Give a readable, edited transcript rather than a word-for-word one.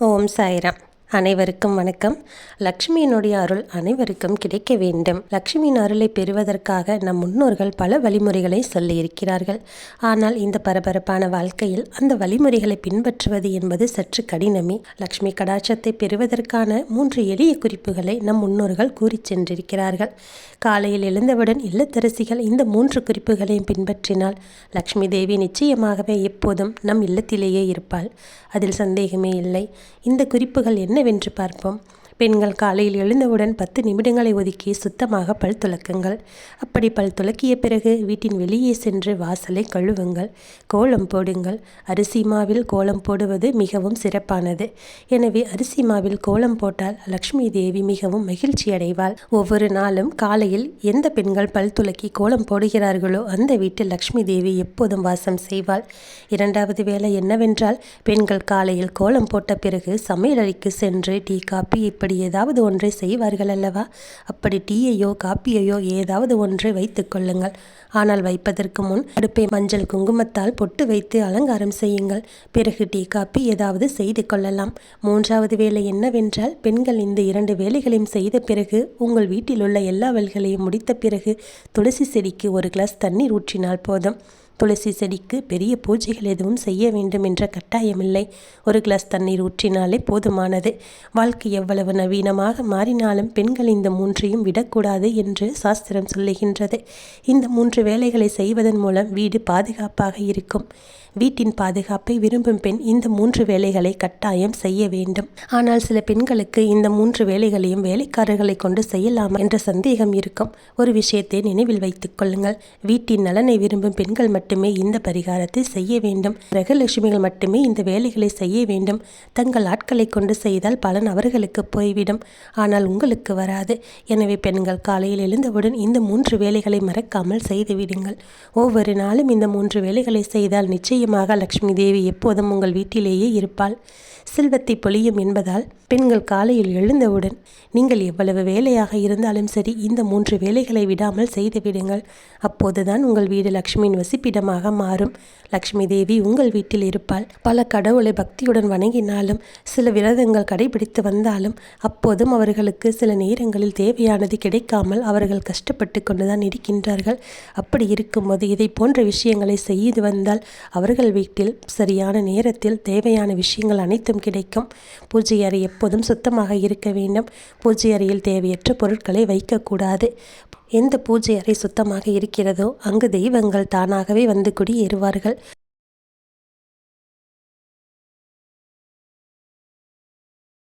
ஓம் சாய்ராம். அனைவருக்கும் வணக்கம். லக்ஷ்மியினுடைய அருள் அனைவருக்கும் கிடைக்க வேண்டும். லக்ஷ்மியின் அருளை பெறுவதற்காக நம் முன்னோர்கள் பல வழிமுறைகளை சொல்லியிருக்கிறார்கள். ஆனால் இந்த பரபரப்பான வாழ்க்கையில் அந்த வழிமுறைகளை பின்பற்றுவது என்பது சற்று கடினமே. லக்ஷ்மி கடாட்சத்தை பெறுவதற்கான 3 எளிய குறிப்புகளை நம் முன்னோர்கள் கூறி சென்றிருக்கிறார்கள். காலையில் எழுந்தவுடன் இல்லத்தரசிகள் இந்த 3 குறிப்புகளையும் பின்பற்றினால் லக்ஷ்மி தேவி நிச்சயமாகவே எப்போதும் நம் இல்லத்திலேயே இருப்பாள். அதில் சந்தேகமே இல்லை. இந்த குறிப்புகள் என்னவென்று பார்ப்போம். பெண்கள் காலையில் எழுந்தவுடன் 10 நிமிடங்களை ஒதுக்கி சுத்தமாக பல் துலக்குங்கள். அப்படி பல் துலக்கிய பிறகு வீட்டின் வெளியே சென்று வாசலை கழுவுங்கள். கோலம் போடுங்கள். அரிசி மாவில் கோலம் போடுவது மிகவும் சிறப்பானது. எனவே அரிசி மாவில் கோலம் போட்டால் லக்ஷ்மி தேவி மிகவும் மகிழ்ச்சி அடைவாள். ஒவ்வொரு நாளும் காலையில் எந்த பெண்கள் பல் துலக்கி கோலம் போடுகிறார்களோ அந்த வீட்டில் லக்ஷ்மி தேவி எப்போதும் வாசம் செய்வாள். 2வது வேலை என்னவென்றால், பெண்கள் காலையில் கோலம் போட்ட பிறகு சமையலறைக்கு சென்று டீ காப்பி இப்படி ஏதாவது ஒன்றை செய்வார்கள் அல்லவா? அப்படி டீயையோ காப்பியையோ ஏதாவது ஒன்றை வைத்துக் கொள்ளுங்கள். ஆனால் வைப்பதற்கு முன் அடுப்பை மஞ்சள் குங்குமத்தால் பொட்டு வைத்து அலங்காரம் செய்யுங்கள். பிறகு டீ காப்பி ஏதாவது செய்து கொள்ளலாம். 3வது வேலை என்னவென்றால், பெண்கள் இந்த 2 வேலைகளையும் செய்த பிறகு உங்கள் வீட்டில் உள்ள எல்லா வேலைகளையும் முடித்த பிறகு துளசி செடிக்கு 1 கிளாஸ் தண்ணீர் ஊற்றினால் போதும். துளசி செடிக்கு பெரிய பூஜைகள் எதுவும் செய்ய வேண்டும் என்ற கட்டாயமில்லை. 1 கிளாஸ் தண்ணீர் ஊற்றினாலே போதுமானது. வாழ்க்கை எவ்வளவு நவீனமாக மாறினாலும் பெண்கள் இந்த 3ஐயும் விடக்கூடாது என்று சாஸ்திரம் சொல்லுகின்றது. இந்த 3 வேலைகளை செய்வதன் மூலம் வீடு பாதுகாப்பாக இருக்கும். வீட்டின் பாதுகாப்பை விரும்பும் பெண் இந்த 3 வேலைகளை கட்டாயம் செய்ய வேண்டும். ஆனால் சில பெண்களுக்கு இந்த 3 வேலைகளையும் வேலைக்காரர்களை கொண்டு செய்யலாமா என்ற சந்தேகம் இருக்கும். ஒரு விஷயத்தை நினைவில் வைத்துக் கொள்ளுங்கள். வீட்டின் நலனை விரும்பும் பெண்கள் மட்டுமே இந்த பரிகாரத்தை செய்ய வேண்டும். கிரகலட்சுமிகள் மட்டுமே இந்த வேலைகளை செய்ய வேண்டும். தங்கள் ஆட்களை கொண்டு செய்தால் பலன் அவர்களுக்கு போய்விடும், ஆனால் உங்களுக்கு வராது. எனவே பெண்கள் காலையில் எழுந்தவுடன் இந்த 3 வேலைகளை மறக்காமல் செய்துவிடுங்கள். ஒவ்வொரு நாளும் இந்த 3 வேலைகளை செய்தால் நிச்சயமாக லக்ஷ்மி தேவி எப்போதும் உங்கள் வீட்டிலேயே இருப்பாள். செல்வத்தை பொழியும் என்பதால் பெண்கள் காலையில் எழுந்தவுடன் நீங்கள் எவ்வளவு வேலையாக இருந்தாலும் சரி இந்த 3 வேலைகளை விடாமல் செய்துவிடுங்கள். அப்போதுதான் உங்கள் வீடு லக்ஷ்மியின் வசிப்பிடமாக மாறும். லக்ஷ்மி தேவி உங்கள் வீட்டில் இருப்பாள். பல கடவுளை பக்தியுடன் வணங்கினாலும் சில விரதங்கள் கடைபிடித்து வந்தாலும் அப்போதும் அவர்களுக்கு சில நேரங்களில் தேவையானது கிடைக்காமல் அவர்கள் கஷ்டப்பட்டு கொண்டுதான் இருக்கின்றார்கள். அப்படி இருக்கும்போது இதை போன்ற விஷயங்களை செய்து வந்தால் அவர்கள் வீட்டில் சரியான நேரத்தில் தேவையான விஷயங்கள் அனைத்தும் கிடைக்கும். பூஜை அறை எப்போதும் சுத்தமாக இருக்க வேண்டும். பூஜை அறையில் தேவையற்ற பொருட்களை வைக்கக்கூடாது. எந்த பூஜை அறை சுத்தமாக இருக்கிறதோ அங்கு தெய்வங்கள் தானாகவே வந்து குடியேறுவார்கள்.